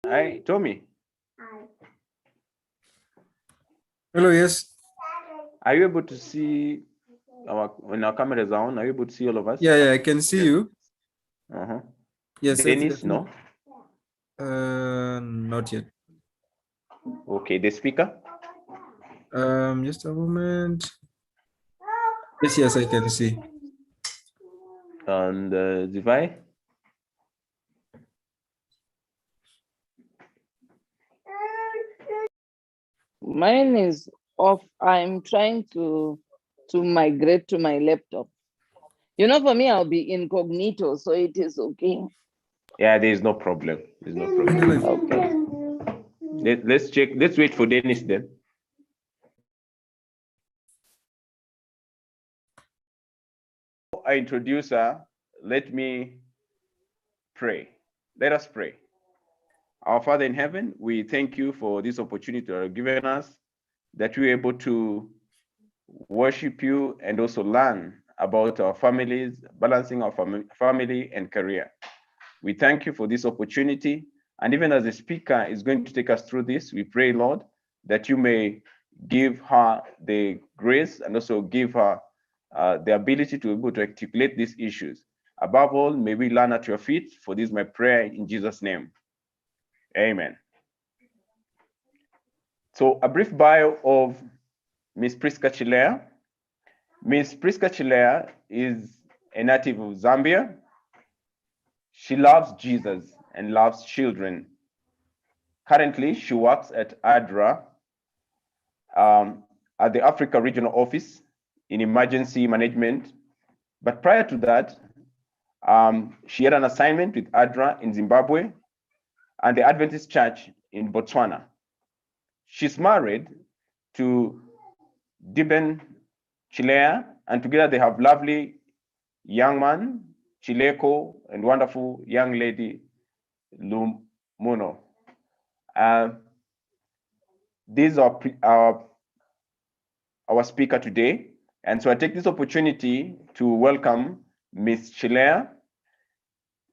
Hi, Tommy. Hello, yes. Are you able to see when our cameras are on? Are you able to see all of us? Yeah, I can see you. Yes, Dennis, no? not yet. Okay, the speaker? Just a moment. Yes, I can see. And Zivai? Mine is off. I'm trying to migrate to my laptop. You know, for me, I'll be incognito, so it is okay. Yeah, there is no problem. There's no problem. Okay. Let's check. Let's wait for Dennis then. I introduce her. Let me pray. Let us pray. Our Father in heaven, we thank you for this opportunity you have given us, that we're able to worship you and also learn about our families, balancing our family and career. We thank you for this opportunity. And even as the speaker is going to take us through this, we pray, Lord, that you may give her the grace and also give her the ability to be able to articulate these issues. Above all, may we learn at your feet. For this, my prayer in Jesus' name. Amen. So a brief bio of Ms. Priska Chilea. Ms. Priska Chilea is a native of Zambia. She loves Jesus and loves children. Currently, she works at ADRA at the Africa Regional Office in emergency management. But prior to that, she had an assignment with ADRA in Zimbabwe and the Adventist Church in Botswana. She's married to Diben Chilea, and together they have lovely young man, Chileko, and wonderful young lady, Lumuno. These are our speaker today. And so I take this opportunity to welcome Ms. Chilea.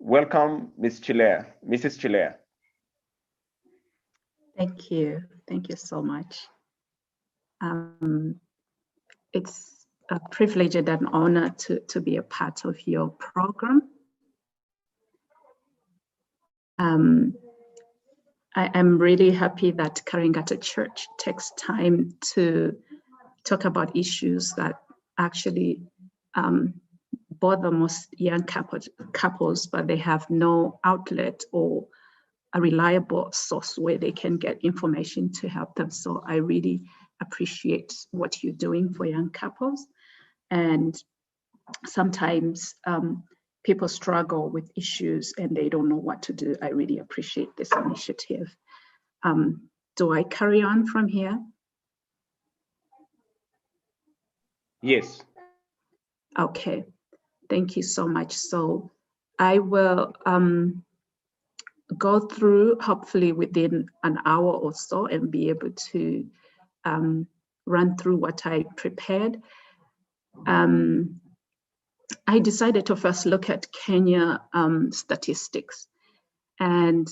Welcome, Ms. Chilea, Mrs. Chilea. Thank you. Thank you so much. It's a privilege and an honor to be a part of your program. I am really happy that Karengata Church takes time to talk about issues that actually bother most young couples, but they have no outlet or a reliable source where they can get information to help them. So I really appreciate what you're doing for young couples. And sometimes people struggle with issues and they don't know what to do. I really appreciate this initiative. Do I carry on from here? Yes. Okay, thank you so much. So I will go through hopefully within an hour or so and be able to run through what I prepared. I decided to first look at Kenya statistics, and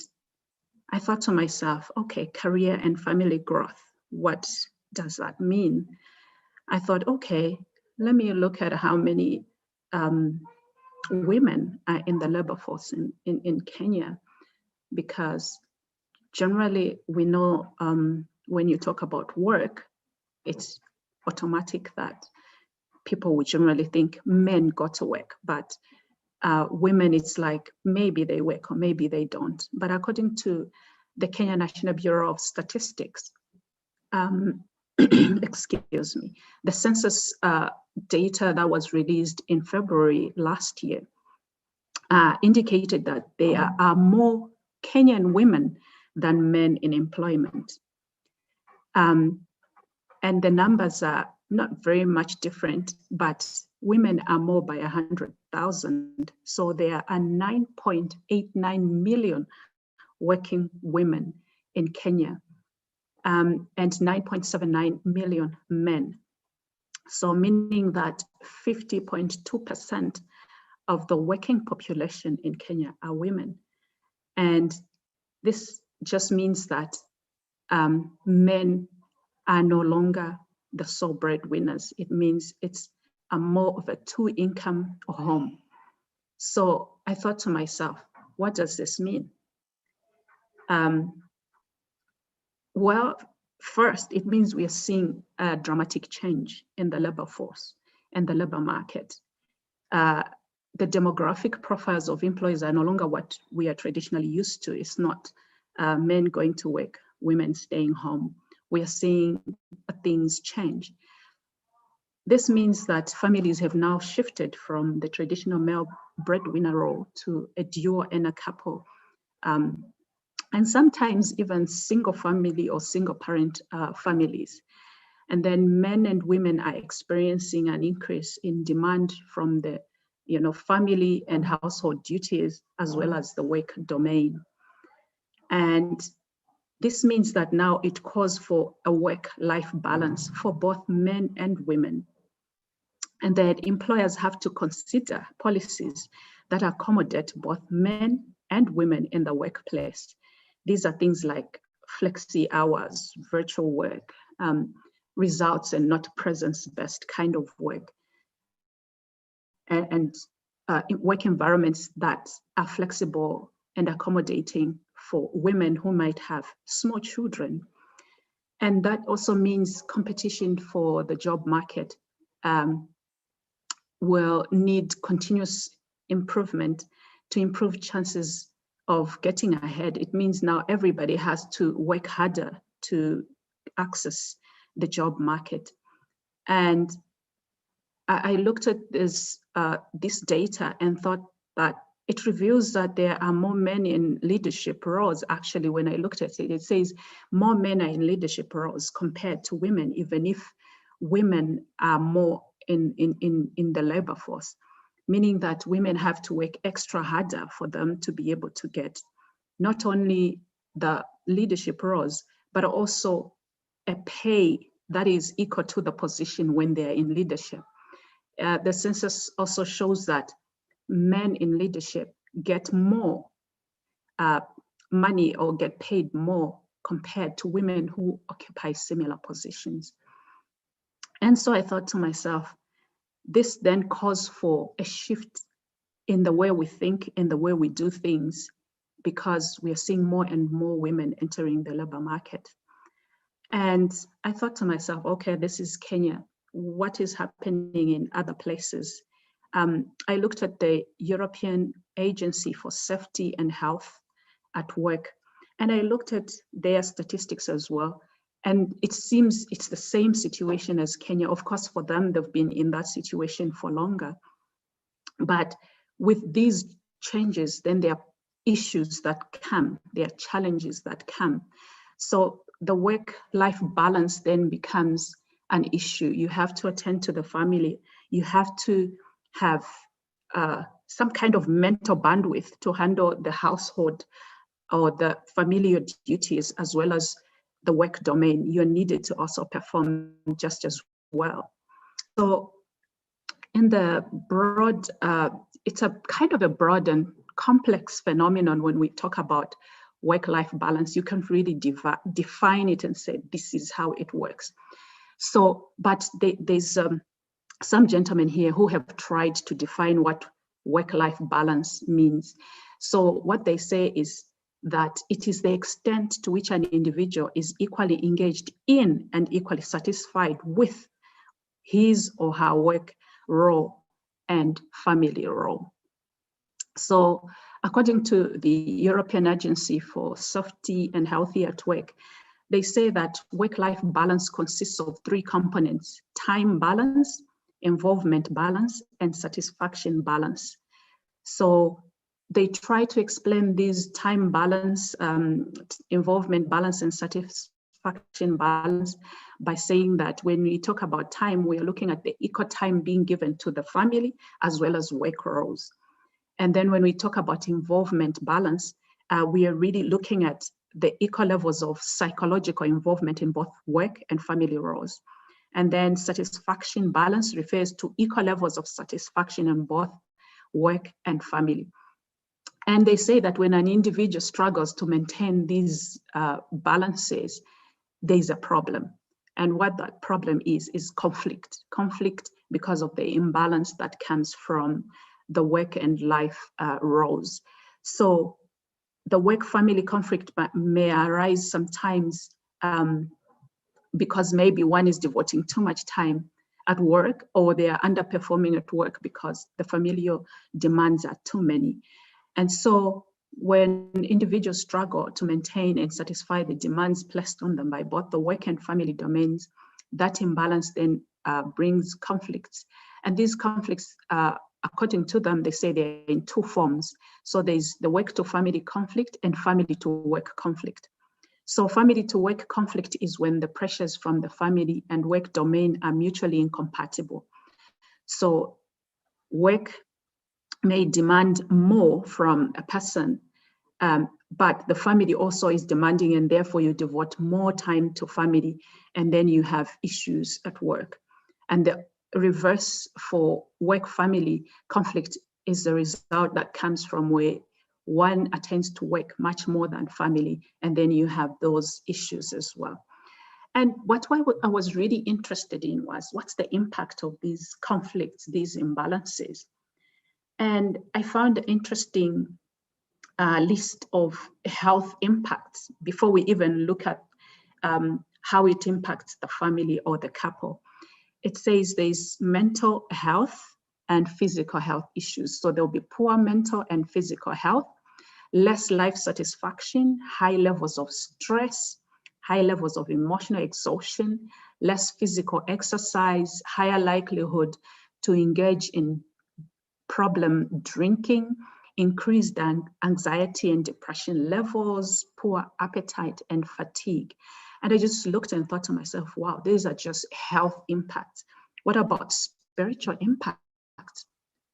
I thought to myself, okay, career and family growth, what does that mean? I thought, okay, let me look at how many women are in the labor force in Kenya, because generally we know when you talk about work, it's automatic that people would generally think men go to work, but women, it's like maybe they work or maybe they don't. But according to the Kenya National Bureau of Statistics, excuse me, the census data that was released in February last year indicated that there are more Kenyan women than men in employment. And the numbers are not very much different, but women are more by 100,000. So there are 9.89 million working women in Kenya, and 9.79 million men. So meaning that 50.2% of the working population in Kenya are women. And this just means that men are no longer the sole breadwinners. It means it's a more of a two-income home. So I thought to myself, what does this mean? Well, first, it means we are seeing a dramatic change in the labor force and the labor market. The demographic profiles of employees are no longer what we are traditionally used to. It's not men going to work, women staying home. We are seeing things change. This means that families have now shifted from the traditional male breadwinner role to a duo and a couple, and sometimes even single family or single parent families. And then men and women are experiencing an increase in demand from the family and household duties, as well as the work domain. And this means that now it calls for a work-life balance for both men and women, and that employers have to consider policies that accommodate both men and women in the workplace. These are things like flexi hours, virtual work, results and not presence-based kind of work, and work environments that are flexible and accommodating for women who might have small children. And that also means competition for the job market will need continuous improvement to improve chances of getting ahead. It means now everybody has to work harder to access the job market. And I looked at this data and thought that it reveals that there are more men in leadership roles. Actually, when I looked at it, it says more men are in leadership roles compared to women, even if women are more in the labor force, meaning that women have to work extra harder for them to be able to get not only the leadership roles, but also a pay that is equal to the position when they're in leadership. The census also shows that men in leadership get more money or get paid more compared to women who occupy similar positions. And so I thought to myself, this then calls for a shift in the way we think, in the way we do things, because we are seeing more and more women entering the labor market. And I thought to myself, okay, this is Kenya. What is happening in other places? I looked at the European Agency for Safety and Health at Work, and I looked at their statistics as well. And it seems it's the same situation as Kenya. Of course, for them, they've been in that situation for longer. But with these changes, then there are issues that come, there are challenges that come. So the work-life balance then becomes an issue. You have to attend to the family. You have to have some kind of mental bandwidth to handle the household or the familiar duties, as well as the work domain. You're needed to also perform just as well. So in the broad, it's a kind of a broad and complex phenomenon when we talk about work-life balance. You can't really define it and say, this is how it works. So, but there's some gentlemen here who have tried to define what work-life balance means. So what they say is that it is the extent to which an individual is equally engaged in and equally satisfied with his or her work role and family role. So according to the European Agency for Safety and Health at Work, they say that work-life balance consists of three components: time balance, involvement balance, and satisfaction balance. So they try to explain these time balance, involvement balance, and satisfaction balance by saying that when we talk about time, we are looking at the equal time being given to the family as well as work roles. And then when we talk about involvement balance, we are really looking at the equal levels of psychological involvement in both work and family roles. And then satisfaction balance refers to equal levels of satisfaction in both work and family. And they say that when an individual struggles to maintain these balances, there's a problem. And what that problem is conflict. Conflict because of the imbalance that comes from the work and life roles. So the work-family conflict may arise sometimes because maybe one is devoting too much time at work, or they are underperforming at work because the familial demands are too many. And so when individuals struggle to maintain and satisfy the demands placed on them by both the work and family domains, that imbalance then brings conflicts. And these conflicts, according to them, they say they're in two forms. So there's the work to family conflict and family to work conflict. So family to work conflict is when the pressures from the family and work domain are mutually incompatible. So work may demand more from a person, but the family also is demanding, and therefore you devote more time to family, and then you have issues at work. And the reverse for work-family conflict is the result that comes from where one attends to work much more than family, and then you have those issues as well. And what I was really interested in was, what's the impact of these conflicts, these imbalances? And I found an interesting list of health impacts before we even look at how it impacts the family or the couple. It says there's mental health and physical health issues. So there'll be poor mental and physical health, less life satisfaction, high levels of stress, high levels of emotional exhaustion, less physical exercise, higher likelihood to engage in problem drinking, increased anxiety and depression levels, poor appetite and fatigue. And I just looked and thought to myself, wow, these are just health impacts. What about spiritual impact?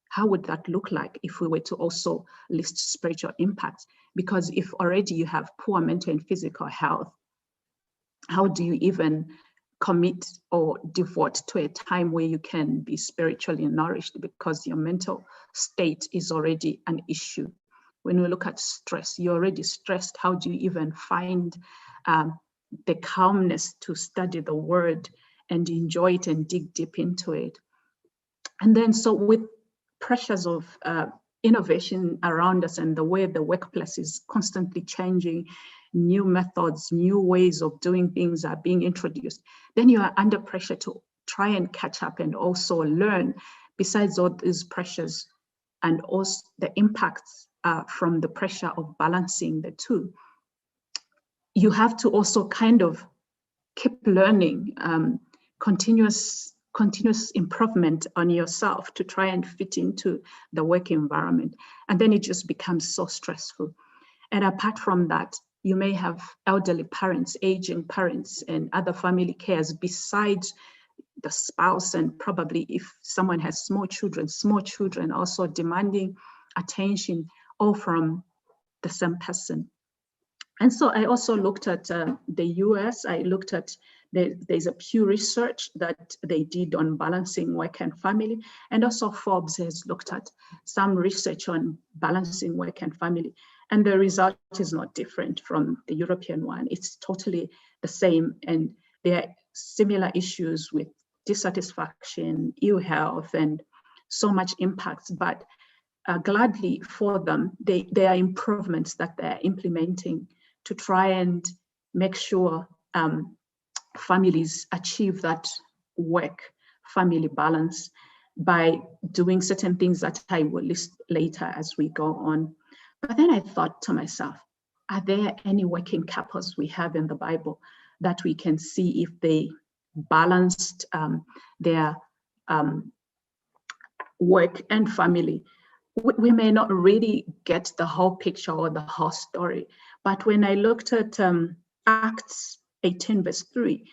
How would that look like if we were to also list spiritual impacts? Because if already you have poor mental and physical health, how do you even commit or devote to a time where you can be spiritually nourished, because your mental state is already an issue? When we look at stress, you're already stressed. How do you even find the calmness to study the word and enjoy it and dig deep into it? And then, so with pressures of innovation around us and the way the workplace is constantly changing, new methods, new ways of doing things are being introduced, then you are under pressure to try and catch up and also learn, besides all these pressures and also the impacts from the pressure of balancing the two. You have to also kind of keep learning, continuous improvement on yourself to try and fit into the work environment. And then it just becomes so stressful. And apart from that, you may have elderly parents, aging parents, and other family cares besides the spouse, and probably if someone has small children also demanding attention, all from the same person. And so I also looked at the US. I looked at, there's a Pew Research that they did on balancing work and family. And also Forbes has looked at some research on balancing work and family. And the result is not different from the European one. It's totally the same. And there are similar issues with dissatisfaction, ill health, and so much impact. But gladly for them, there are improvements that they're implementing to try and make sure families achieve that work-family balance by doing certain things that I will list later as we go on. But then I thought to myself, are there any working couples we have in the Bible that we can see if they balanced their work and family? We may not really get the whole picture or the whole story, but when I looked at Acts 18 verse 3,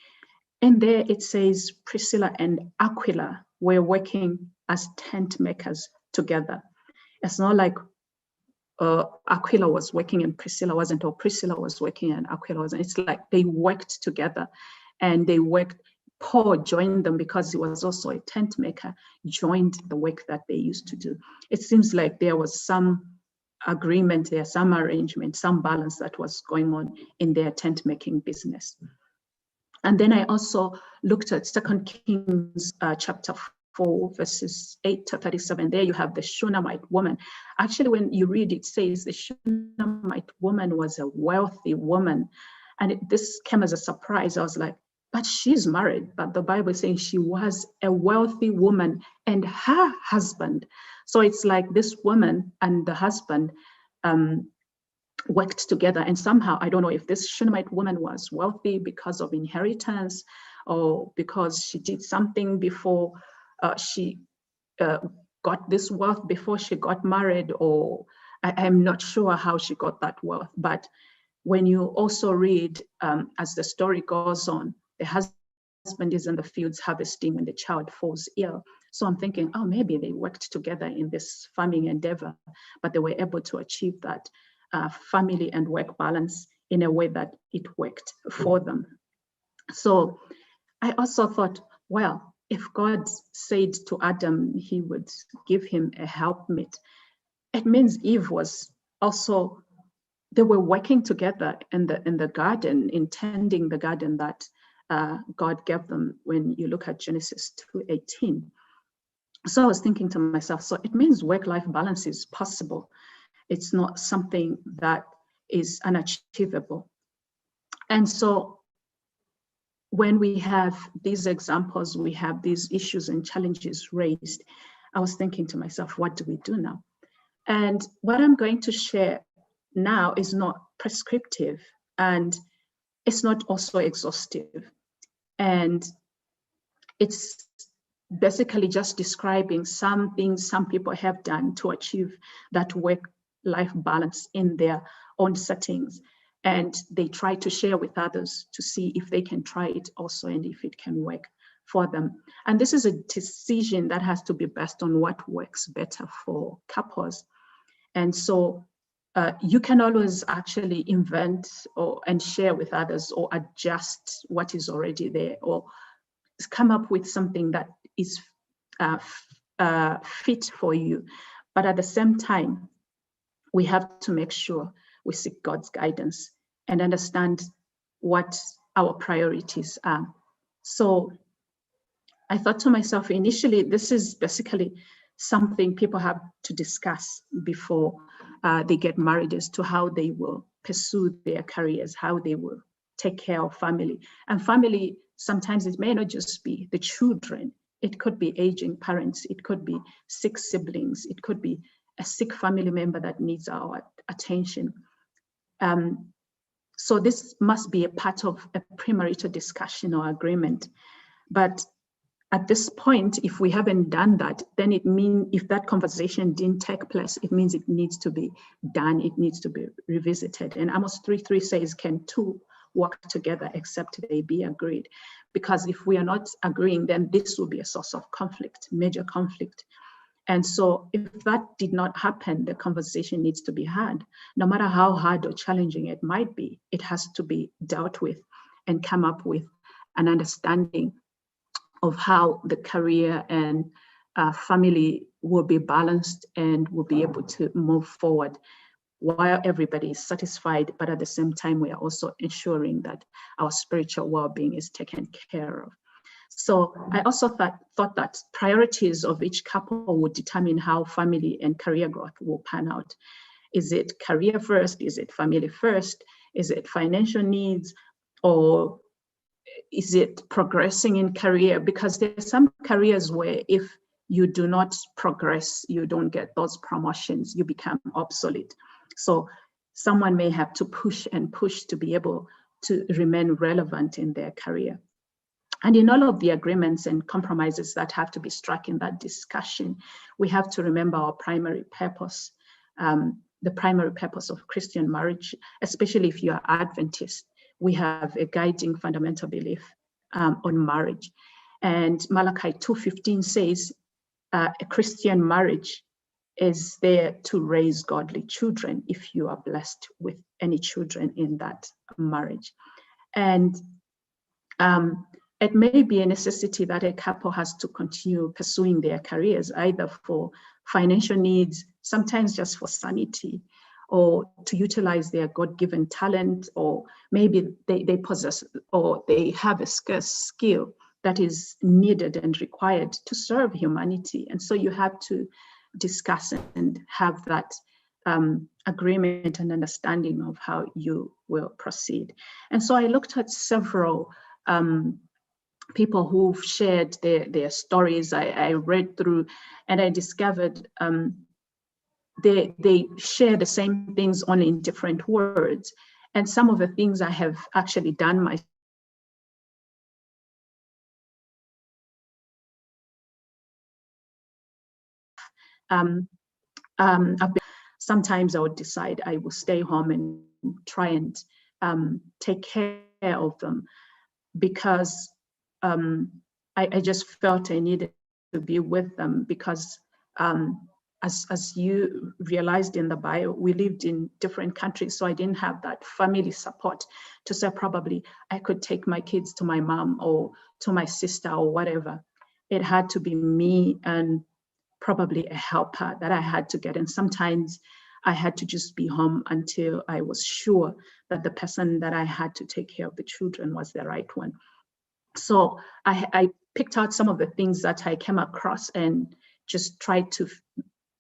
in there it says Priscilla and Aquila were working as tent makers together. It's not like Aquila was working and Priscilla wasn't, or Priscilla was working and Aquila wasn't. It's like they worked together, and they worked. Paul joined them because he was also a tent maker, joined the work that they used to do. It seems like there was some agreement there, some arrangement, some balance that was going on in their tent making business. And then I also looked at 2 Kings chapter 4, verses 8 to 37. There you have the Shunammite woman. Actually, when you read it, says the Shunammite woman was a wealthy woman. And this came as a surprise. I was like, but she's married. But the Bible is saying she was a wealthy woman and her husband. So it's like this woman and the husband worked together. And somehow, I don't know if this Shunammite woman was wealthy because of inheritance or because she did something before she got this wealth before she got married, or I'm not sure how she got that wealth. But when you also read, as the story goes on, the husband is in the fields harvesting when the child falls ill. So I'm thinking, oh, maybe they worked together in this farming endeavor, but they were able to achieve that family and work balance in a way that it worked for them. So I also thought, well, if God said to Adam he would give him a helpmate, it means Eve was also, they were working together in the garden, in tending the garden that God gave them when you look at Genesis 2:18. So I was thinking to myself, so it means work-life balance is possible. It's not something that is unachievable. And so when we have these examples, we have these issues and challenges raised, I was thinking to myself, what do we do now? And what I'm going to share now is not prescriptive, and it's not also exhaustive. And it's basically just describing some things some people have done to achieve that work-life balance in their own settings. And they try to share with others to see if they can try it also and if it can work for them. And this is a decision that has to be based on what works better for couples. And so you can always actually invent and share with others, or adjust what is already there, or come up with something that is fit for you. But at the same time, we have to make sure we seek God's guidance and understand what our priorities are. So I thought to myself, initially, this is basically something people have to discuss before they get married, as to how they will pursue their careers, how they will take care of family. And family, sometimes it may not just be the children. It could be aging parents. It could be sick siblings. It could be a sick family member that needs our attention. So this must be a part of a premarital discussion or agreement. But at this point, if we haven't done that, then it means, if that conversation didn't take place, it means it needs to be done. It needs to be revisited. And Amos 3:3 says, can two work together except they be agreed? Because if we are not agreeing, then this will be a source of conflict, major conflict. And so if that did not happen, the conversation needs to be had. No matter how hard or challenging it might be, it has to be dealt with and come up with an understanding of how the career and family will be balanced and will be able to move forward while everybody is satisfied, but at the same time, we are also ensuring that our spiritual well-being is taken care of. So I also thought that priorities of each couple would determine how family and career growth will pan out. Is it career first? Is it family first? Is it financial needs? Or is it progressing in career? Because there's some careers where if you do not progress, you don't get those promotions, you become obsolete. So someone may have to push and push to be able to remain relevant in their career. And in all of the agreements and compromises that have to be struck in that discussion, we have to remember our primary purpose, the primary purpose of Christian marriage, especially if you are Adventist. We have a guiding fundamental belief on marriage. And Malachi 2:15 says, a Christian marriage is there to raise godly children if you are blessed with any children in that marriage. And it may be a necessity that a couple has to continue pursuing their careers, either for financial needs, sometimes just for sanity, or to utilize their God-given talent, or maybe they possess or they have a scarce skill that is needed and required to serve humanity. And so you have to discuss and have that agreement and understanding of how you will proceed. And so I looked at several people who've shared their stories. I read through and I discovered they share the same things only in different words. And some of the things I have actually done myself. Sometimes I would decide I will stay home and try and take care of them, because I just felt I needed to be with them, because as you realized in the bio, we lived in different countries, so I didn't have that family support to say probably I could take my kids to my mom or to my sister or whatever. It had to be me and probably a helper that I had to get. And sometimes I had to just be home until I was sure that the person that I had to take care of the children was the right one. So I picked out some of the things that I came across and just tried to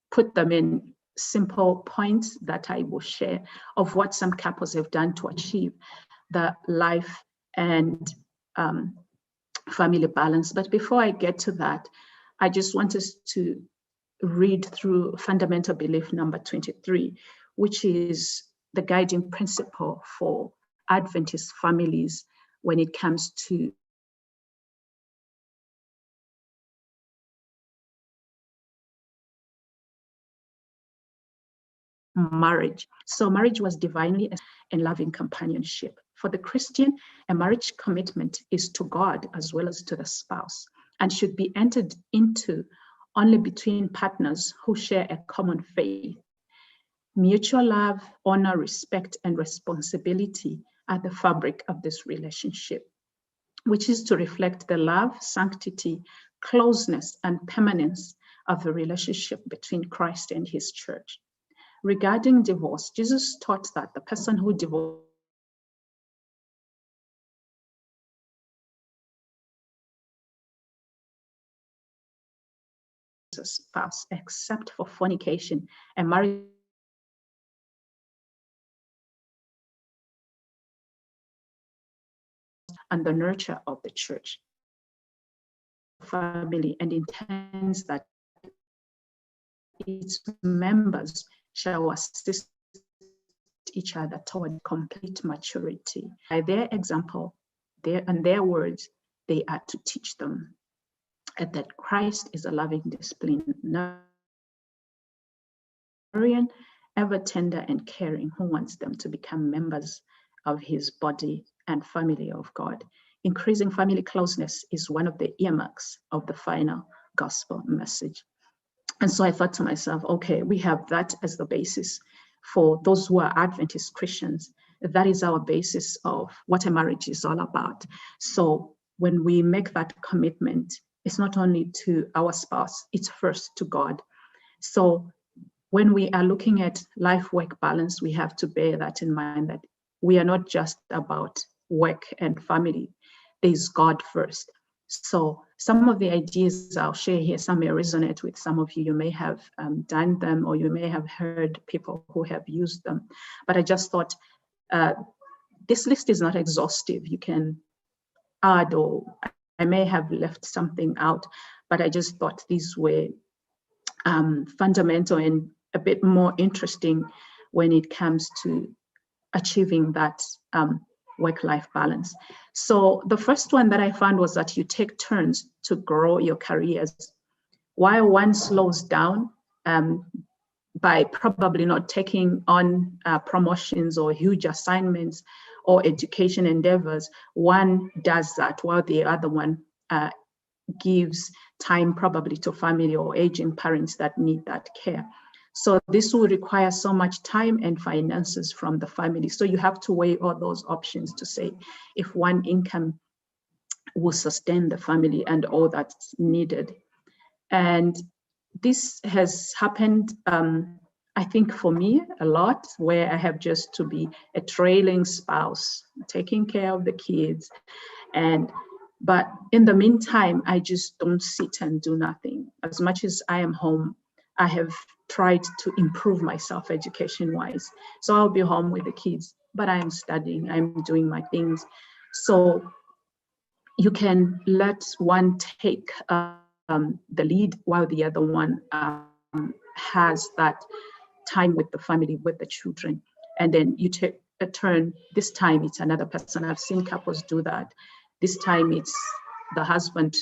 put them in simple points that I will share of what some couples have done to achieve the life and family balance. But before I get to that, I just want us to read through fundamental belief number 23, which is the guiding principle for Adventist families when it comes to marriage. So marriage was divinely and loving companionship. For the Christian, a marriage commitment is to God as well as to the spouse, and should be entered into only between partners who share a common faith. Mutual love, honor, respect, and responsibility are the fabric of this relationship, which is to reflect the love, sanctity, closeness, and permanence of the relationship between Christ and his church. Regarding divorce, Jesus taught that the person who divorces a spouse, except for fornication, and marriage and the nurture of the church family, and intends that its members shall assist each other toward complete maturity. By their example, and their words, they are to teach them that Christ is a loving disciplinarian, ever tender and caring, who wants them to become members of his body and family of God. Increasing family closeness is one of the earmarks of the final gospel message. And so I thought to myself, okay, we have that as the basis for those who are Adventist Christians. That is our basis of what a marriage is all about. So when we make that commitment, it's not only to our spouse, it's first to God. So when we are looking at life-work balance, we have to bear that in mind, that we are not just about work and family. There's God first. So some of the ideas I'll share here, some may resonate with some of you. You may have done them, or you may have heard people who have used them. But I just thought this list is not exhaustive. You can add, or I may have left something out, but I just thought these were fundamental and a bit more interesting when it comes to achieving that work-life balance. So the first one that I found was that you take turns to grow your careers. While one slows down by probably not taking on promotions or huge assignments or education endeavors, one does that while the other one gives time probably to family or aging parents that need that care. So this will require so much time and finances from the family. So you have to weigh all those options to say if one income will sustain the family and all that's needed. And this has happened, I think for me a lot, where I have just to be a trailing spouse, taking care of the kids. But in the meantime, I just don't sit and do nothing. As much as I am home, I have tried to improve myself education-wise. So I'll be home with the kids, but I am studying, I'm doing my things. So you can let one take the lead while the other one has that time with the family, with the children. And then you take a turn. This time it's another person. I've seen couples do that. This time it's the husband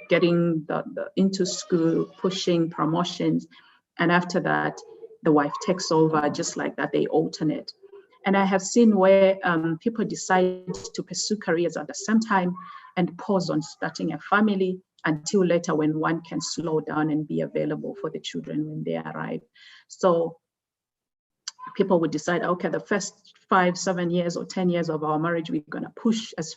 getting into school, pushing promotions. And after that, the wife takes over, just like that, they alternate. And I have seen where people decide to pursue careers at the same time and pause on starting a family until later when one can slow down and be available for the children when they arrive. So people would decide, okay, the first 5, 7 years or 10 years of our marriage, we're gonna push as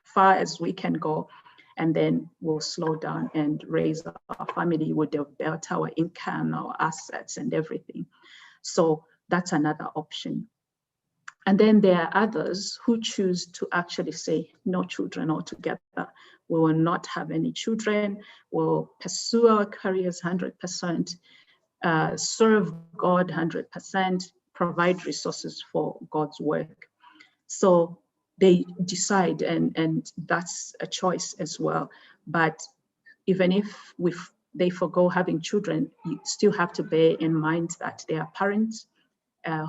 far as we can go, and then we'll slow down and raise our family with the build our income, our assets and everything. So that's another option. And then there are others who choose to actually say no children altogether. We will not have any children. We'll pursue our careers 100%, serve God 100%, provide resources for God's work. So they decide, and that's a choice as well. But even if they forgo having children, you still have to bear in mind that they are parents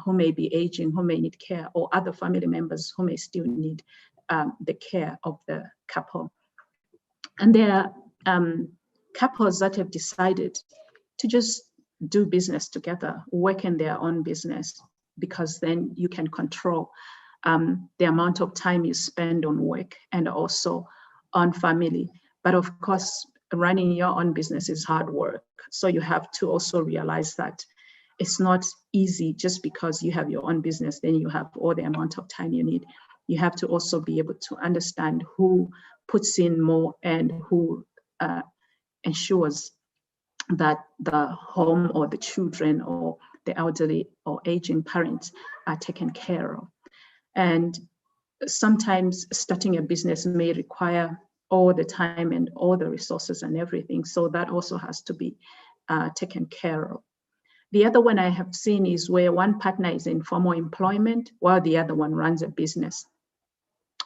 who may be aging, who may need care, or other family members who may still need the care of the couple. And there are couples that have decided to just do business together, work in their own business, because then you can control the amount of time you spend on work and also on family. But of course, running your own business is hard work. So you have to also realize that it's not easy just because you have your own business, then you have all the amount of time you need. You have to also be able to understand who puts in more and who ensures that the home or the children or the elderly or aging parents are taken care of. And sometimes starting a business may require all the time and all the resources and everything. So that also has to be taken care of. The other one I have seen is where one partner is in formal employment while the other one runs a business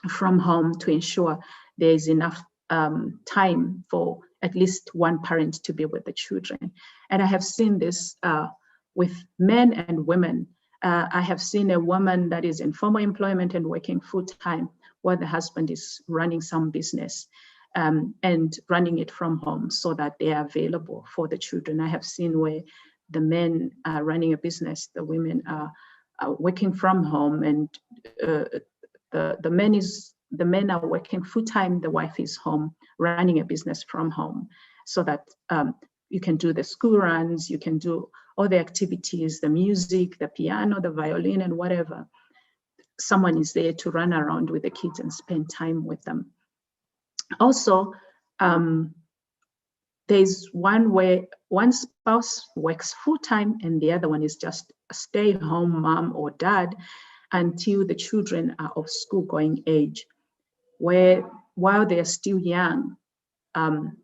from home to ensure there is enough time for at least one parent to be with the children. And I have seen this with men and women. I have seen a woman that is in formal employment and working full-time while the husband is running some business and running it from home so that they are available for the children. I have seen where the men are running a business, the women are working from home, and the men are working full-time, the wife is home running a business from home, so that you can do the school runs, you can do all the activities, the music, the piano, the violin, and whatever. Someone is there to run around with the kids and spend time with them. Also, there's one where one spouse works full-time and the other one is just a stay-home mom or dad until the children are of school-going age, where while they're still young,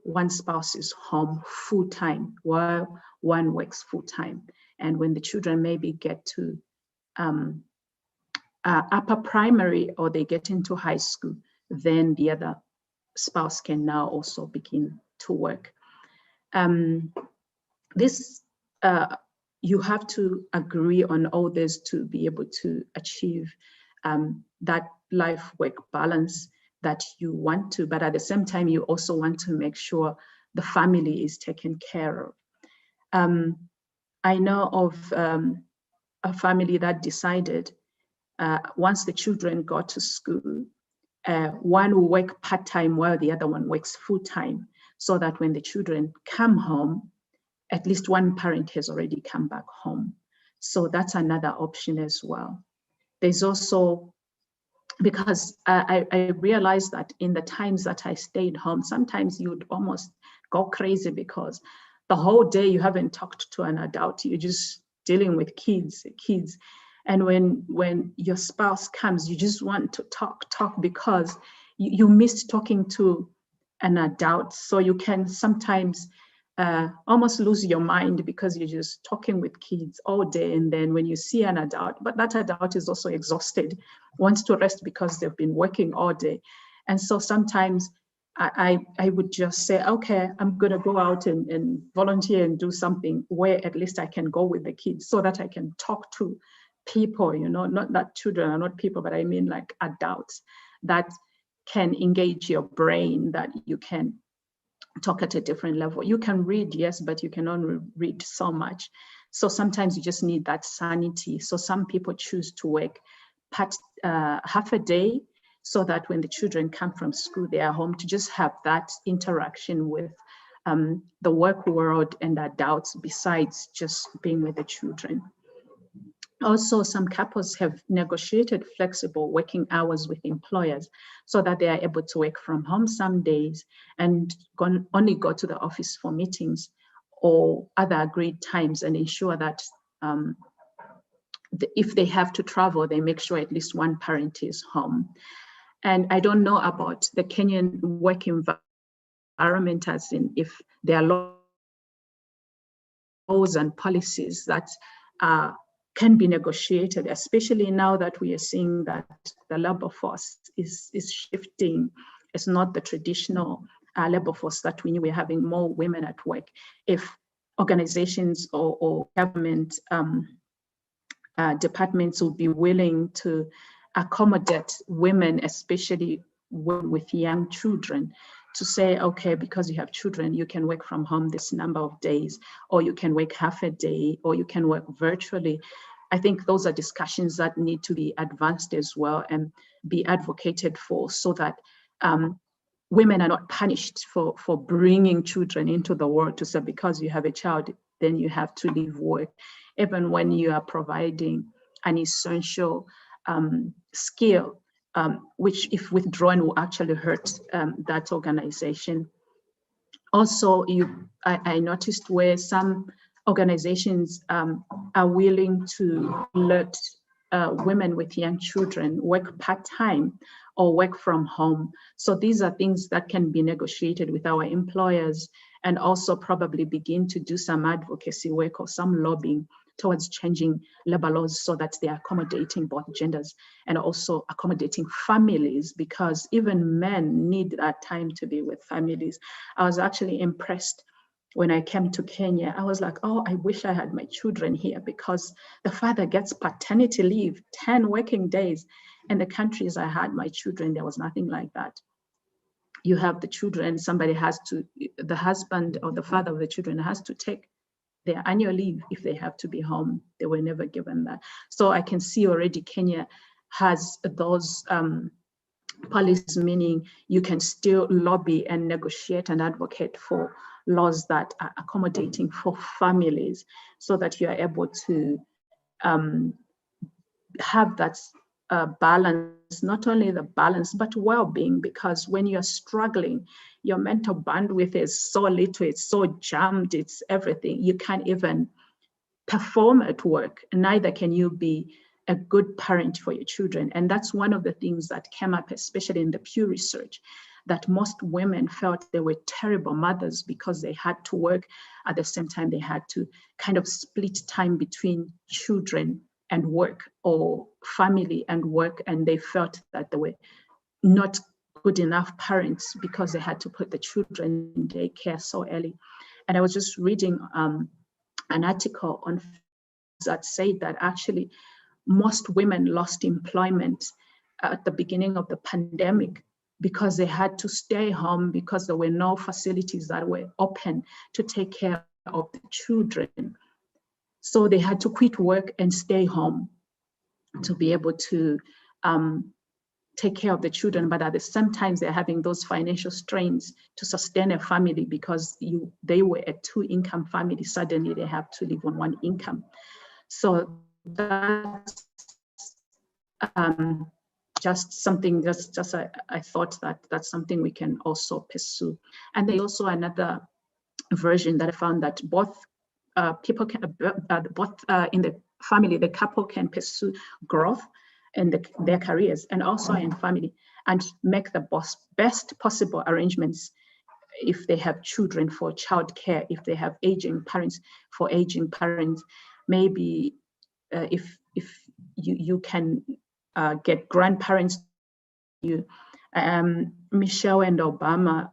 one spouse is home full-time while one works full-time. And when the children maybe get to upper primary or they get into high school, then the other spouse can now also begin to work. You have to agree on all this to be able to achieve that life-work balance that you want to, but at the same time, you also want to make sure the family is taken care of. I know of a family that decided once the children got to school, one will work part-time while the other one works full-time, so that when the children come home, at least one parent has already come back home. So that's another option as well. There's also, because I realized that in the times that I stayed home, sometimes you would almost go crazy because the whole day you haven't talked to an adult, you're just dealing with kids. And when your spouse comes, you just want to talk because you miss talking to an adult. So you can sometimes almost lose your mind because you're just talking with kids all day. And then when you see an adult, but that adult is also exhausted, wants to rest because they've been working all day. And so sometimes I would just say, okay, I'm going to go out and volunteer and do something where at least I can go with the kids so that I can talk to people, not that children are not people, but I mean like adults that can engage your brain, that you can talk at a different level. You can read, yes, but you can only read so much. So sometimes you just need that sanity. So some people choose to work half a day so that when the children come from school, they are home to just have that interaction with the work world and adults besides just being with the children. Also, some couples have negotiated flexible working hours with employers so that they are able to work from home some days and only go to the office for meetings or other agreed times, and ensure that if they have to travel, they make sure at least one parent is home. And I don't know about the Kenyan work environment, as in if there are laws and policies that can be negotiated, especially now that we are seeing that the labor force is shifting. It's not the traditional labor force that we knew. We're having more women at work. If organizations or government departments would be willing to accommodate women, especially with young children, to say, okay, because you have children, you can work from home this number of days, or you can work half a day, or you can work virtually. I think those are discussions that need to be advanced as well and be advocated for, so that women are not punished for bringing children into the world, to say because you have a child, then you have to leave work, even when you are providing an essential skill, which if withdrawn will actually hurt that organization. Also, I noticed where some organizations are willing to let women with young children work part-time or work from home. So these are things that can be negotiated with our employers, and also probably begin to do some advocacy work or some lobbying towards changing labor laws so that they are accommodating both genders and also accommodating families, because even men need that time to be with families. I was actually impressed when I came to Kenya. I was like, oh, I wish I had my children here, because the father gets paternity leave, 10 working days. And the countries I had my children, there was nothing like that. You have the children, somebody has to, the husband or the father of the children has to take their annual leave if they have to be home. They were never given that. So I can see already Kenya has those policies, meaning you can still lobby and negotiate and advocate for laws that are accommodating for families, so that you are able to have that balance, not only the balance, but well-being, because when you're struggling, your mental bandwidth is so little, it's so jammed, it's everything. You can't even perform at work, neither can you be a good parent for your children. And that's one of the things that came up, especially in the Pew Research, that most women felt they were terrible mothers because they had to work. At the same time, they had to kind of split time between children and work, or family and work, and they felt that they were not good enough parents because they had to put the children in daycare so early. And I was just reading an article on that said that actually most women lost employment at the beginning of the pandemic because they had to stay home, because there were no facilities that were open to take care of the children. So they had to quit work and stay home to be able to take care of the children, but at the same time, they're having those financial strains to sustain a family, because they were a two-income family. Suddenly they have to live on one income. So that's just something, I thought that that's something we can also pursue. And there's also another version that I found that both people can, in the family, the couple can pursue growth in their careers and also in family, and make the best possible arrangements if they have children for childcare, if they have aging parents for aging parents. Maybe if you can get grandparents. Michelle and Obama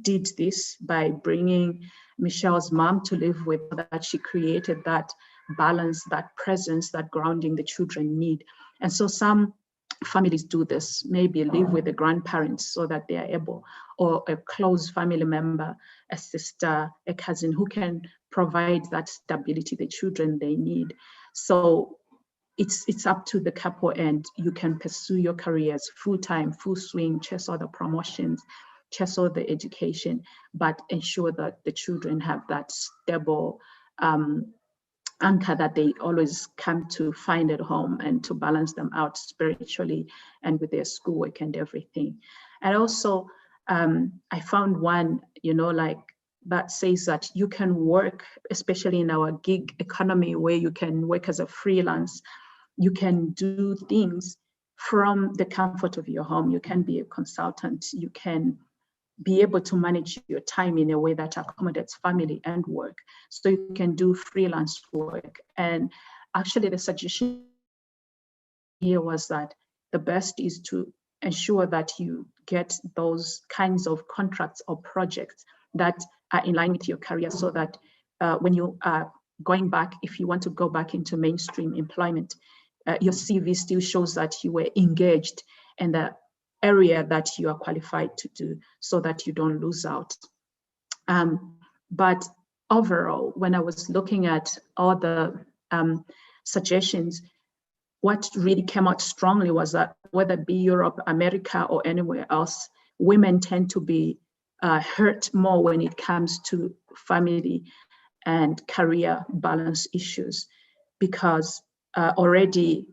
did this by bringing Michelle's mom to live with, that she created that balance, that presence, that grounding the children need. And so some families do this, maybe live with the grandparents so that they are able, or a close family member, a sister, a cousin, who can provide that stability the children they need. So it's up to the couple, and you can pursue your careers full-time, full swing, chase all the promotions, chase all the education, but ensure that the children have that stable anchor that they always come to find at home, and to balance them out spiritually and with their schoolwork and everything. And also, I found one, like, that says that you can work, especially in our gig economy, where you can work as a freelance. You can do things from the comfort of your home. You can be a consultant. You can be able to manage your time in a way that accommodates family and work. So you can do freelance work. And actually the suggestion here was that the best is to ensure that you get those kinds of contracts or projects that are in line with your career, so that when you are going back, if you want to go back into mainstream employment, your CV still shows that you were engaged in the area that you are qualified to do, so that you don't lose out. But overall, when I was looking at all the suggestions, what really came out strongly was that whether it be Europe, America, or anywhere else, women tend to be hurt more when it comes to family and career balance issues, because already,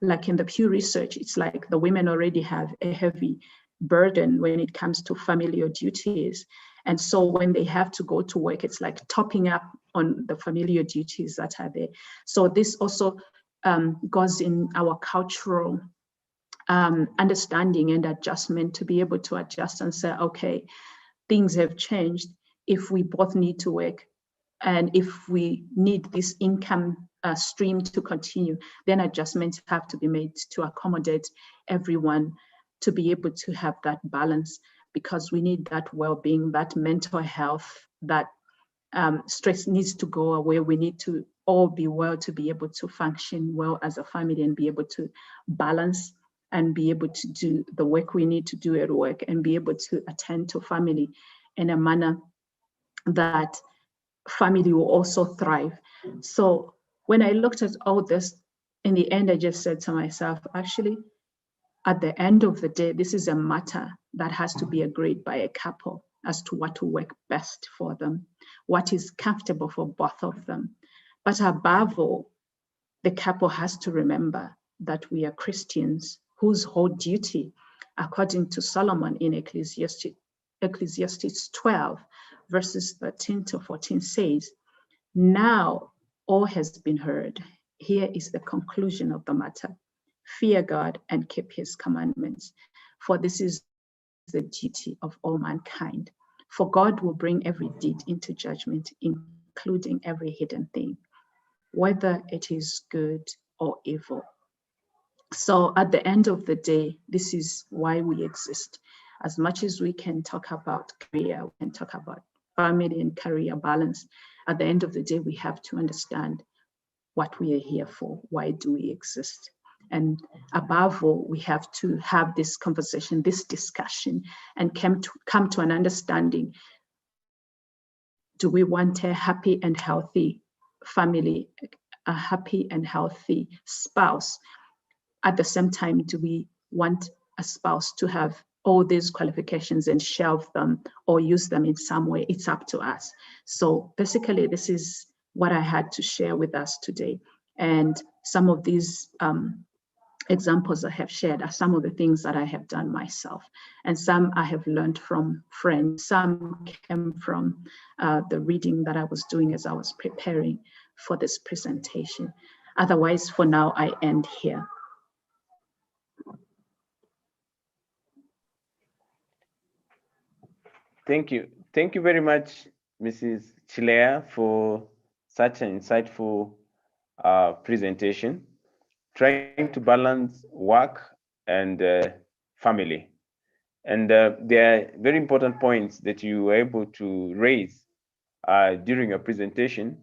like in the Pew Research, it's like the women already have a heavy burden when it comes to familial duties. And so when they have to go to work, it's like topping up on the familial duties that are there. So this also goes in our cultural understanding and adjustment, to be able to adjust and say, okay, things have changed. If we both need to work, and if we need this income stream to continue, then adjustments have to be made to accommodate everyone, to be able to have that balance, because we need that well-being, that mental health, that stress needs to go away. We need to all be well to be able to function well as a family, and be able to balance and be able to do the work we need to do at work, and be able to attend to family in a manner that family will also thrive. So when I looked at all this, in the end, I just said to myself, actually, at the end of the day, this is a matter that has to be agreed by a couple as to what will work best for them, what is comfortable for both of them. But above all, the couple has to remember that we are Christians whose whole duty, according to Solomon in Ecclesiastes 12, verses 13 to 14 says, now all has been heard. Here is the conclusion of the matter. Fear God and keep his commandments, for this is the duty of all mankind. For God will bring every deed into judgment, including every hidden thing, whether it is good or evil. So at the end of the day, this is why we exist. As much as we can talk about career, we can talk about family and career balance, at the end of the day, we have to understand what we are here for. Why do we exist? And above all, we have to have this conversation, this discussion, and come to an understanding. Do we want a happy and healthy family, a happy and healthy spouse? At the same time, do we want a spouse to have all these qualifications and shelve them or use them in some way? It's up to us. So basically, this is what I had to share with us today. And some of these examples I have shared are some of the things that I have done myself. And some I have learned from friends. Some came from the reading that I was doing as I was preparing for this presentation. Otherwise, for now, I end here. Thank you. Thank you very much, Mrs. Chilea, for such an insightful presentation, trying to balance work and family. And there are very important points that you were able to raise during your presentation.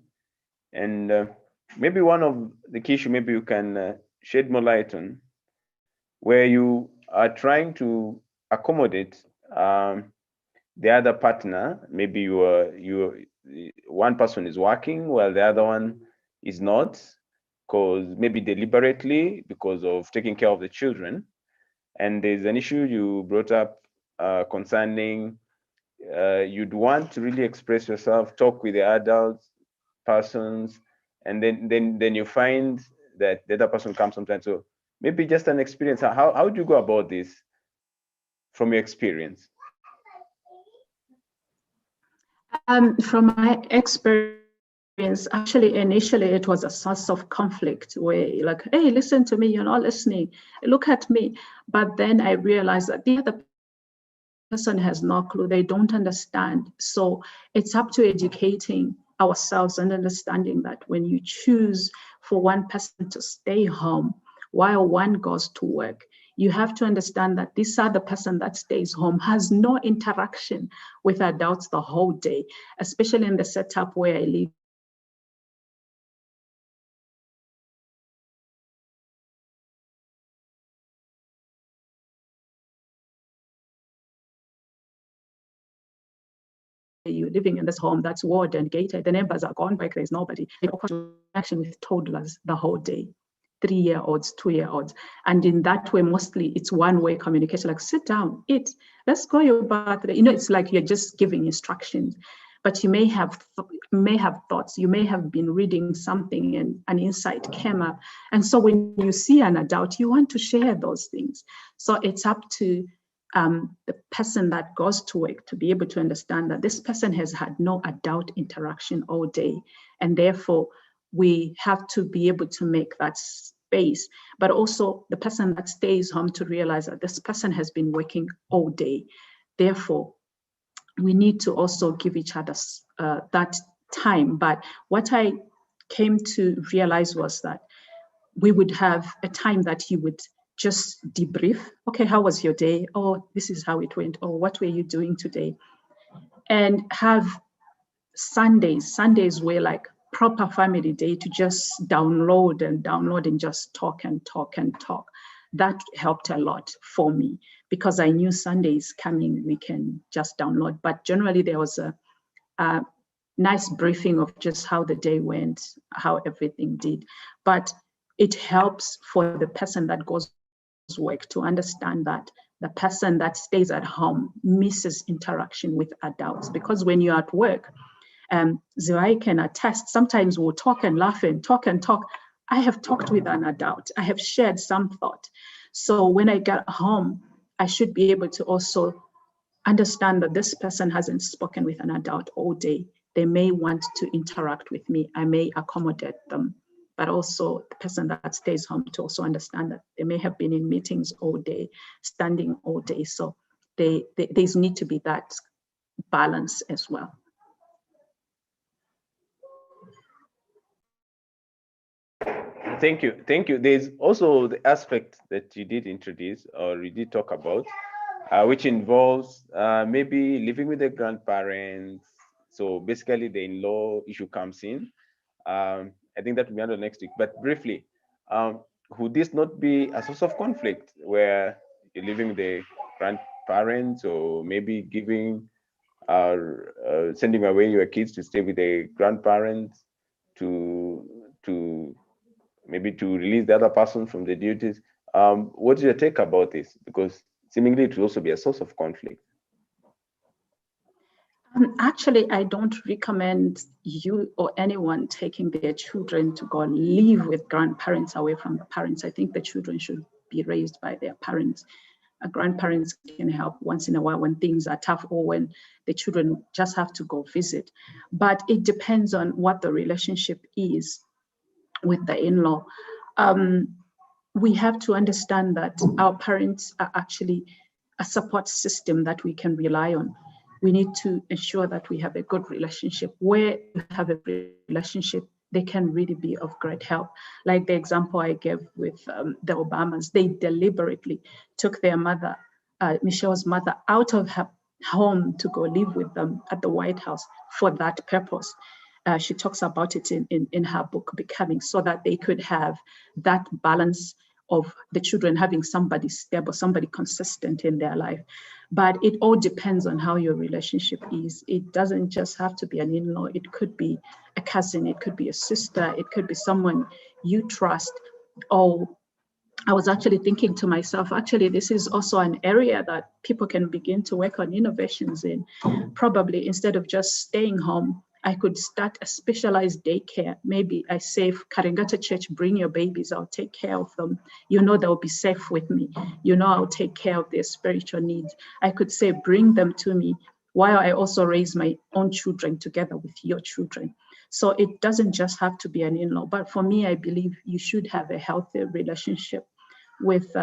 And maybe one of the key issues, maybe you can shed more light on, where you are trying to accommodate the other partner. Maybe one person is working while the other one is not, because maybe deliberately because of taking care of the children. And there's an issue you brought up concerning you'd want to really express yourself, talk with the adult persons, and then you find that the other person comes sometimes. So maybe just an experience. How do you go about this from your experience? From my experience, actually, initially it was a source of conflict where like, hey, listen to me, you're not listening, look at me. But then I realized that the other person has no clue, they don't understand. So it's up to educating ourselves and understanding that when you choose for one person to stay home while one goes to work, you have to understand that this other person that stays home has no interaction with adults the whole day, especially in the setup where I live. You're living in this home that's walled and gated, the neighbors are gone back, there's nobody. Interaction with toddlers the whole day, 3-year-olds, 2-year-olds. And in that way, mostly it's one-way communication, like sit down, eat, let's go your bath. You know, it's like you're just giving instructions, but you may have thoughts, you may have been reading something and an insight came up. And so when you see an adult, you want to share those things. So it's up to the person that goes to work to be able to understand that this person has had no adult interaction all day, and therefore we have to be able to make that space. But also the person that stays home to realize that this person has been working all day. Therefore, we need to also give each other that time. But what I came to realize was that we would have a time that you would just debrief. Okay, how was your day? Oh, this is how it went. Oh, what were you doing today? And have Sundays were like proper family day to just download and just talk and talk and talk. That helped a lot for me because I knew Sundays coming, we can just download. But generally there was a nice briefing of just how the day went, how everything did. But it helps for the person that goes to work to understand that the person that stays at home misses interaction with adults, because when you're at work, Ziwai can attest, sometimes we'll talk and laugh and talk and talk. I have talked with an adult, I have shared some thought. So when I get home, I should be able to also understand that this person hasn't spoken with an adult all day. They may want to interact with me. I may accommodate them, but also the person that stays home to also understand that they may have been in meetings all day, standing all day. So there's need to be that balance as well. Thank you. Thank you. There's also the aspect that you did introduce or you did talk about, which involves maybe living with the grandparents. So basically the in-law issue comes in. I think that will be under next week, but briefly, would this not be a source of conflict where you're living with the grandparents, or maybe giving sending away your kids to stay with the grandparents to maybe to release the other person from the duties? What's your take about this? Because seemingly it will also be a source of conflict. Actually, I don't recommend you or anyone taking their children to go and live with grandparents away from the parents. I think the children should be raised by their parents. Grandparents can help once in a while when things are tough or when the children just have to go visit. But it depends on what the relationship is with the in-law. We have to understand that our parents are actually a support system that we can rely on. We need to ensure that we have a good relationship. Where you have a relationship, they can really be of great help. Like the example I gave with the Obamas, they deliberately took their mother, Michelle's mother, out of her home to go live with them at the White House for that purpose. She talks about it in her book, Becoming, so that they could have that balance of the children having somebody stable, somebody consistent in their life. But it all depends on how your relationship is. It doesn't just have to be an in-law. It could be a cousin, it could be a sister, it could be someone you trust. Or I was actually thinking to myself, actually, this is also an area that people can begin to work on innovations in. Probably instead of just staying home, I could start a specialized daycare. Maybe I say, Karengata Church, bring your babies, I'll take care of them. You know, they'll be safe with me. You know, I'll take care of their spiritual needs. I could say, bring them to me while I also raise my own children together with your children. So it doesn't just have to be an in-law, but for me, I believe you should have a healthy relationship with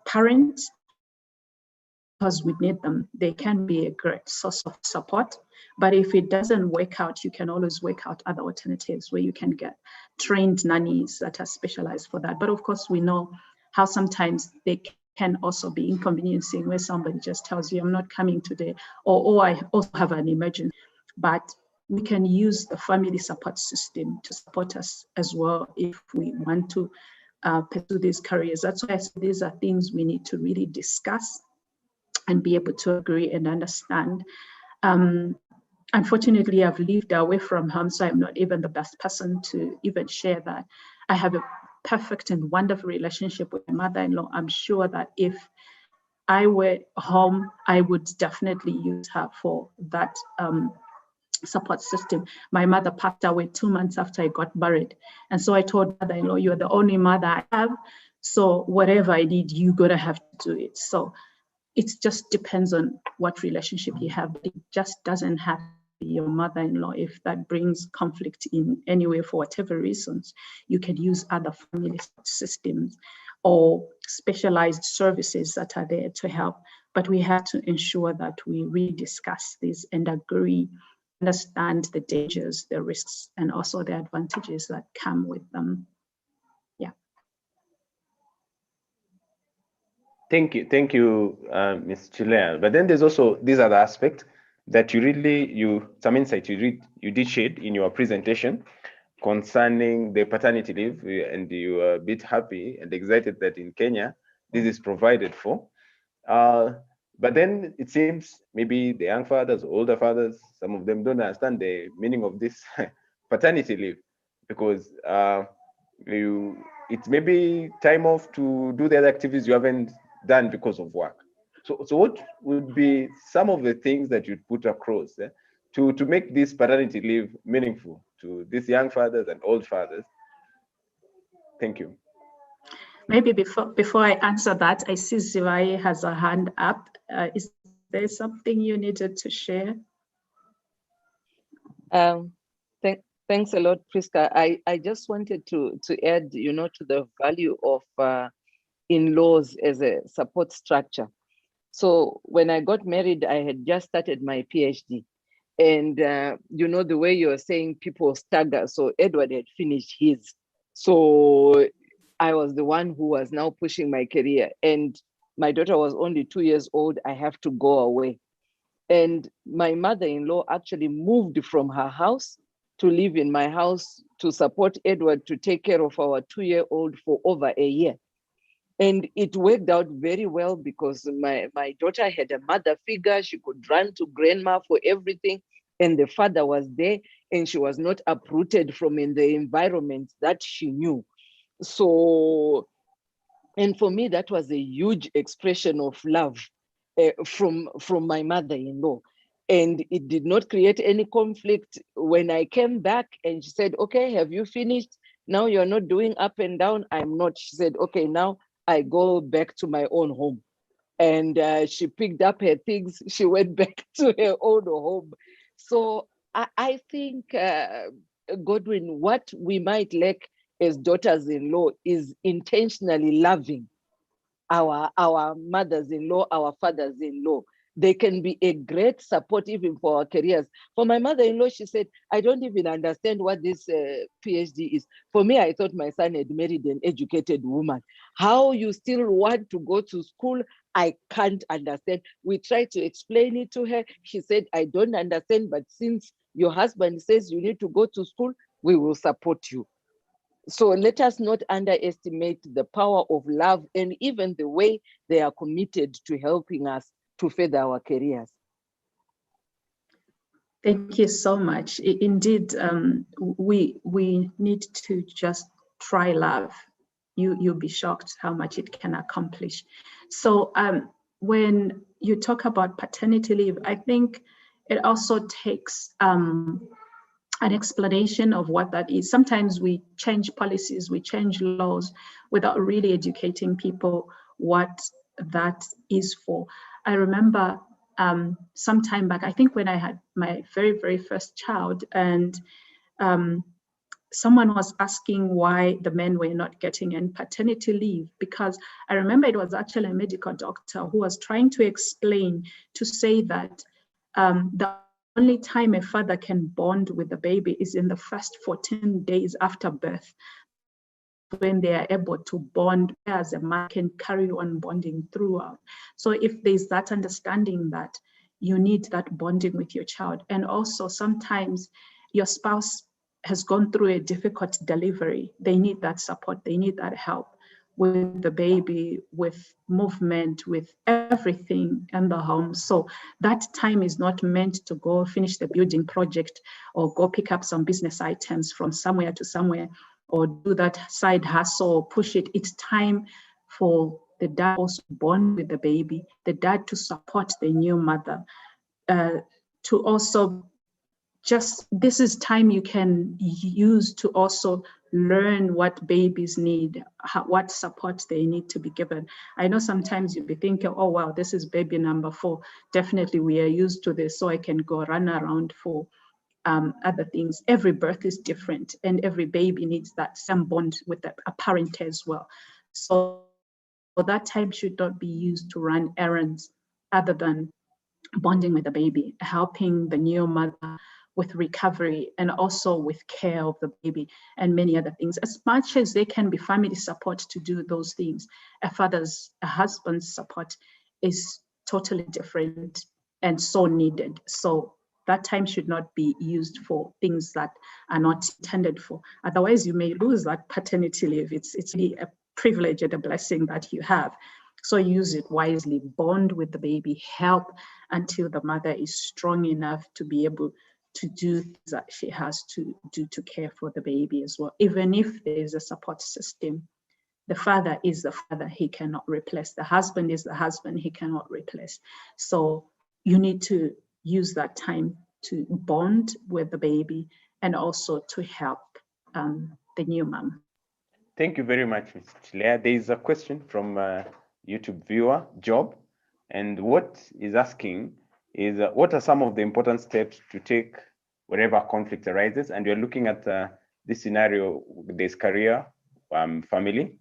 parents, because we need them. They can be a great source of support. But if it doesn't work out, you can always work out other alternatives where you can get trained nannies that are specialized for that. But of course, we know how sometimes they can also be inconveniencing, where somebody just tells you, I'm not coming today, or I also have an emergency. But we can use the family support system to support us as well if we want to pursue these careers. That's why I say these are things we need to really discuss and be able to agree and understand. Unfortunately, I've lived away from home, so I'm not even the best person to even share that. I have a perfect and wonderful relationship with my mother-in-law. I'm sure that if I were home, I would definitely use her for that support system. My mother passed away 2 months after I got married. And so I told mother-in-law, you're the only mother I have. So whatever I need, you're gonna have to do it. So it just depends on what relationship you have. It just doesn't have to be your mother-in-law. If that brings conflict in any way for whatever reasons, you can use other family systems or specialized services that are there to help. But we have to ensure that we rediscuss this and agree, understand the dangers, the risks, and also the advantages that come with them. Thank you, Ms. Chilea. But then there's also this other aspect that some insight you did shed in your presentation concerning the paternity leave, and you are a bit happy and excited that in Kenya this is provided for. But then it seems maybe the young fathers, older fathers, some of them don't understand the meaning of this paternity leave, because it's maybe time off to do the other activities you haven't done because of work. So what would be some of the things that you'd put across to make this paternity leave meaningful to these young fathers and old fathers? Thank you. Maybe before I answer that, I see Zivai has a hand up. Is there something you needed to share? Thanks a lot, Priska. I just wanted to add, to the value of in-laws as a support structure. So when I got married, I had just started my PhD. And the way you're saying people stagger. So Edward had finished his. So I was the one who was now pushing my career. And my daughter was only 2 years old. I have to go away. And my mother-in-law actually moved from her house to live in my house to support Edward to take care of our 2-year-old for over a year. And it worked out very well because my daughter had a mother figure. She could run to grandma for everything. And the father was there, and she was not uprooted from in the environment that she knew. So, and for me, that was a huge expression of love from my mother-in-law. And it did not create any conflict. When I came back and she said, okay, have you finished? Now you're not doing up and down. I'm not. She said, okay, now I go back to my own home. And she picked up her things. She went back to her own home. So I think, Godwin, what we might lack as daughters-in-law is intentionally loving our mothers-in-law, our fathers-in-law. They can be a great support even for our careers. For my mother-in-law, she said, I don't even understand what this PhD is. For me, I thought my son had married an educated woman. How you still want to go to school, I can't understand. We tried to explain it to her. She said, I don't understand, but since your husband says you need to go to school, we will support you. So let us not underestimate the power of love and even the way they are committed to helping us to further our careers. Thank you so much. Indeed, we need to just try love. You'll be shocked how much it can accomplish. So when you talk about paternity leave, I think it also takes an explanation of what that is. Sometimes we change policies, we change laws without really educating people what that is for. I remember some time back, I think when I had my very, very first child, and someone was asking why the men were not getting any paternity leave, because I remember it was actually a medical doctor who was trying to explain, to say that the only time a father can bond with the baby is in the first 14 days after birth. When they are able to bond, as a man can carry on bonding throughout. So if there's that understanding that you need that bonding with your child, and also sometimes your spouse has gone through a difficult delivery, they need that support, they need that help with the baby, with movement, with everything in the home. So that time is not meant to go finish the building project or go pick up some business items from somewhere to somewhere, or do that side hustle or push it. It's time for the dad also to bond with the baby, the dad to support the new mother, to also just, this is time you can use to also learn what babies need, what support they need to be given. I know sometimes you'll be thinking, oh, wow, this is baby number 4. Definitely we are used to this, so I can go run around for other things. Every birth is different, and every baby needs that same bond with a parent as well. So that time should not be used to run errands other than bonding with the baby, helping the new mother with recovery, and also with care of the baby and many other things. As much as they can be family support to do those things, a husband's support is totally different and so needed. So that time should not be used for things that are not intended for. Otherwise, you may lose that paternity leave. It's really a privilege and a blessing that you have. So use it wisely, bond with the baby, help until the mother is strong enough to be able to do things that she has to do to care for the baby as well. Even if there is a support system, the father is the father, he cannot replace. The husband is the husband, he cannot replace. So you need to use that time to bond with the baby and also to help the new mom. Thank you very much, Ms. Chilea. There is a question from YouTube viewer, Job, and what is asking is what are some of the important steps to take wherever conflict arises? And we're looking at this scenario, this career, family.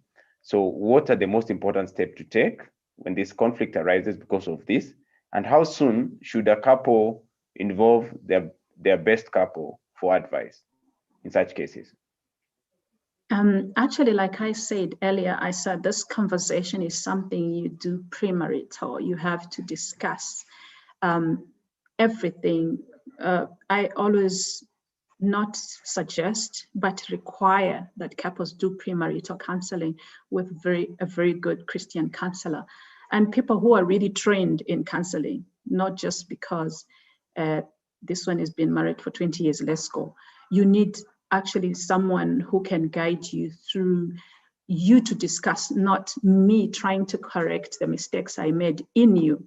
So what are the most important steps to take when this conflict arises because of this? And how soon should a couple involve their best couple for advice in such cases? Actually, like I said earlier, I said this conversation is something you do premarital. You have to discuss everything. I always not suggest, but require that couples do premarital counseling with a very good Christian counselor, and people who are really trained in counseling, not just because this one has been married for 20 years, let's go. You need actually someone who can guide you through, you to discuss, not me trying to correct the mistakes I made in you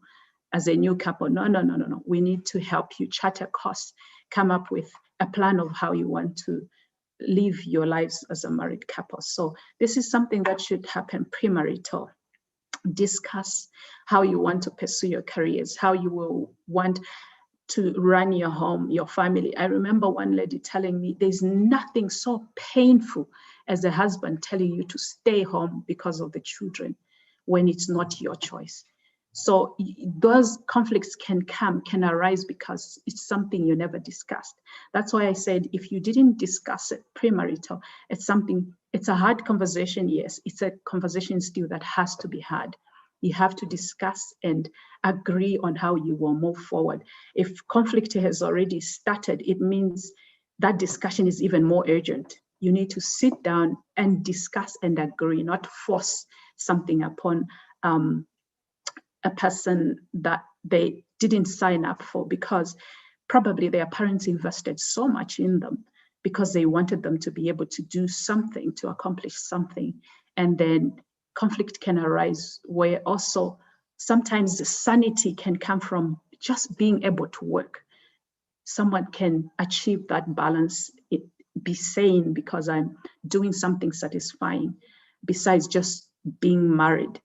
as a new couple. No. We need to help you chart a course, come up with a plan of how you want to live your lives as a married couple. So this is something that should happen premarital. Discuss how you want to pursue your careers, how you will want to run your home, your family. I remember one lady telling me there's nothing so painful as a husband telling you to stay home because of the children when it's not your choice. So those conflicts can arise because it's something you never discussed. That's why I said, if you didn't discuss it premarital, it's a hard conversation, yes. It's a conversation still that has to be had. You have to discuss and agree on how you will move forward. If conflict has already started, it means that discussion is even more urgent. You need to sit down and discuss and agree, not force something upon a person that they didn't sign up for, because probably their parents invested so much in them because they wanted them to be able to do something, to accomplish something. And then conflict can arise where also sometimes the sanity can come from just being able to work. Someone can achieve that balance, be sane because I'm doing something satisfying besides just being married,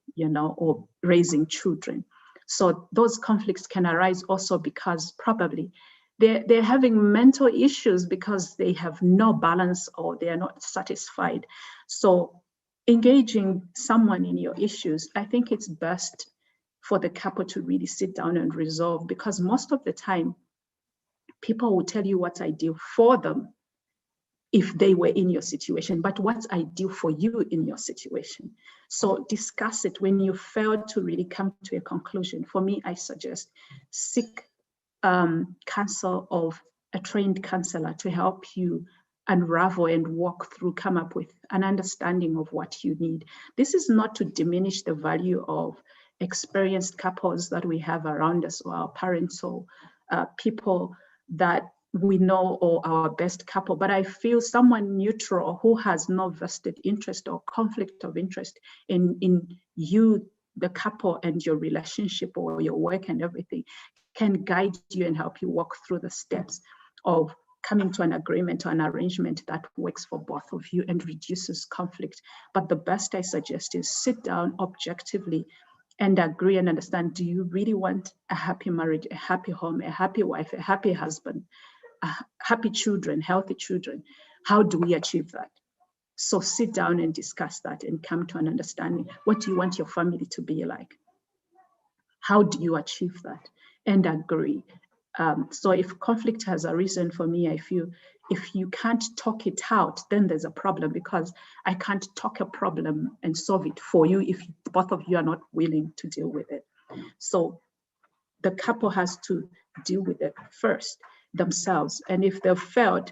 or raising children. So those conflicts can arise also because probably they're having mental issues because they have no balance or they are not satisfied. So engaging someone in your issues, I think it's best for the couple to really sit down and resolve, because most of the time, people will tell you what's ideal for them if they were in your situation, but what's ideal for you in your situation. So discuss it. When you fail to really come to a conclusion, for me, I suggest seek counsel of a trained counselor to help you unravel and walk through, come up with an understanding of what you need. This is not to diminish the value of experienced couples that we have around us, or our parents, or people that we know, or our best couple, but I feel someone neutral who has no vested interest or conflict of interest in you, the couple, and your relationship or your work and everything, can guide you and help you walk through the steps of coming to an agreement or an arrangement that works for both of you and reduces conflict. But the best I suggest is sit down objectively and agree and understand, do you really want a happy marriage, a happy home, a happy wife, a happy husband, happy children, healthy children? How do we achieve that? So sit down and discuss that and come to an understanding. What do you want your family to be like? How do you achieve that? And agree. So if conflict has arisen, for me, I feel if you can't talk it out, then there's a problem, because I can't talk a problem and solve it for you if both of you are not willing to deal with it. So the couple has to deal with it first themselves. And if they've failed,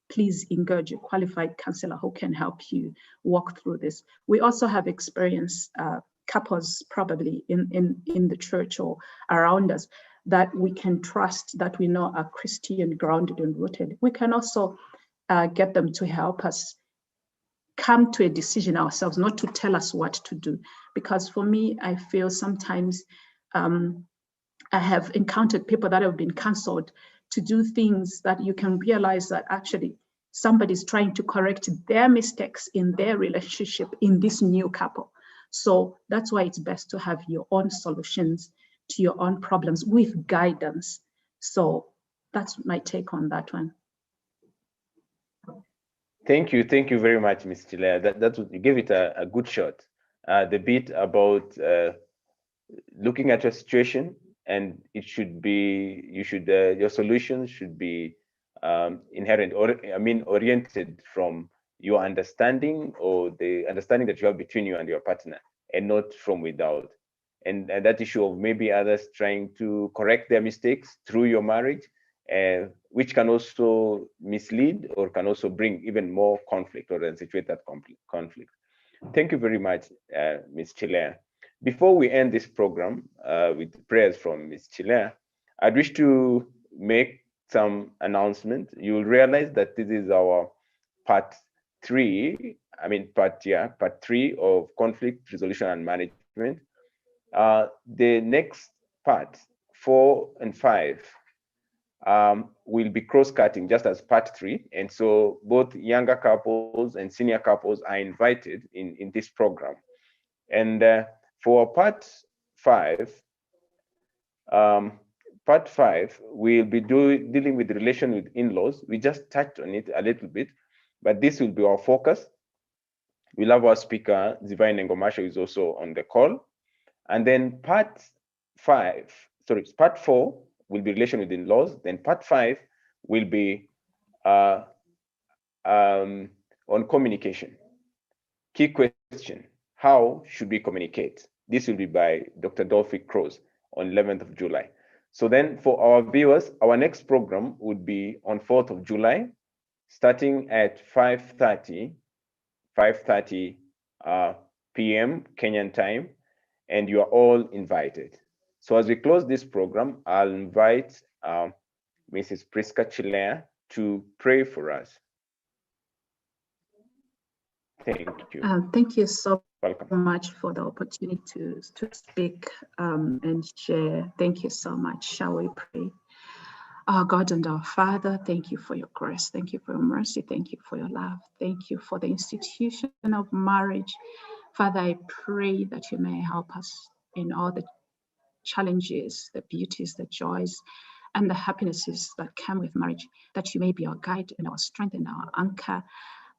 please engage a qualified counselor who can help you walk through this. We also have experienced couples probably in the church or around us that we can trust, that we know are Christian, grounded and rooted. We can also get them to help us come to a decision ourselves, not to tell us what to do. Because for me, I feel sometimes I have encountered people that have been counseled to do things that you can realize that actually somebody's trying to correct their mistakes in their relationship in this new couple. So that's why it's best to have your own solutions to your own problems with guidance. So that's my take on that one. Thank you very much, Ms. Chilea. You gave it a good shot. The bit about looking at your situation, and it should be, your solution should be inherent, or oriented from your understanding, or the understanding that you have between you and your partner, and not from without. And that issue of maybe others trying to correct their mistakes through your marriage, which can also mislead or can also bring even more conflict, or accentuate that conflict. Thank you very much, Ms. Chilea. Before we end this program with prayers from Ms. Chilea, I'd wish to make some announcement. You will realize that this is our part three of conflict resolution and management. The next part, 4 and 5, will be cross-cutting just as part 3. And so both younger couples and senior couples are invited in this program. And for part 5, we'll be dealing with the relation with in-laws. We just touched on it a little bit, but this will be our focus. We'll have our speaker, Divine Nengomasho, is also on the call. And then part 4 will be relation with in-laws. Then part 5 will be on communication. Key question, how should we communicate? This will be by Dr. Dolphy Cross on 11th of July. So then for our viewers, our next program would be on 4th of July, starting at 5:30 p.m. Kenyan time, and you are all invited. So as we close this program, I'll invite Mrs. Priska Chilea to pray for us. Thank you. Thank you so Welcome. much for the opportunity to speak and share. Thank you so much. Shall we pray? Our God and our Father, thank you for your grace. Thank you for your mercy. Thank you for your love. Thank you for the institution of marriage. Father, I pray that you may help us in all the challenges, the beauties, the joys, and the happinesses that come with marriage, that you may be our guide and our strength and our anchor.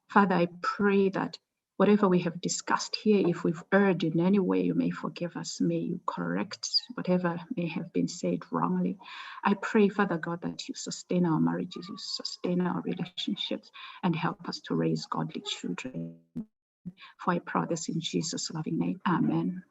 Father, I pray that whatever we have discussed here, if we've erred in any way, you may forgive us. May you correct whatever may have been said wrongly. I pray, Father God, that you sustain our marriages, you sustain our relationships, and help us to raise godly children. For I pray this in Jesus' loving name. Amen.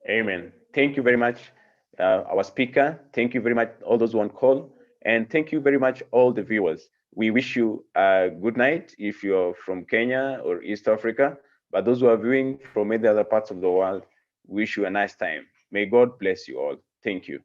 Amen. Thank you very much, our speaker. Thank you very much, all those who on call. And thank you very much, all the viewers. We wish you a good night if you're from Kenya or East Africa. But those who are viewing from any other parts of the world, wish you a nice time. May God bless you all. Thank you.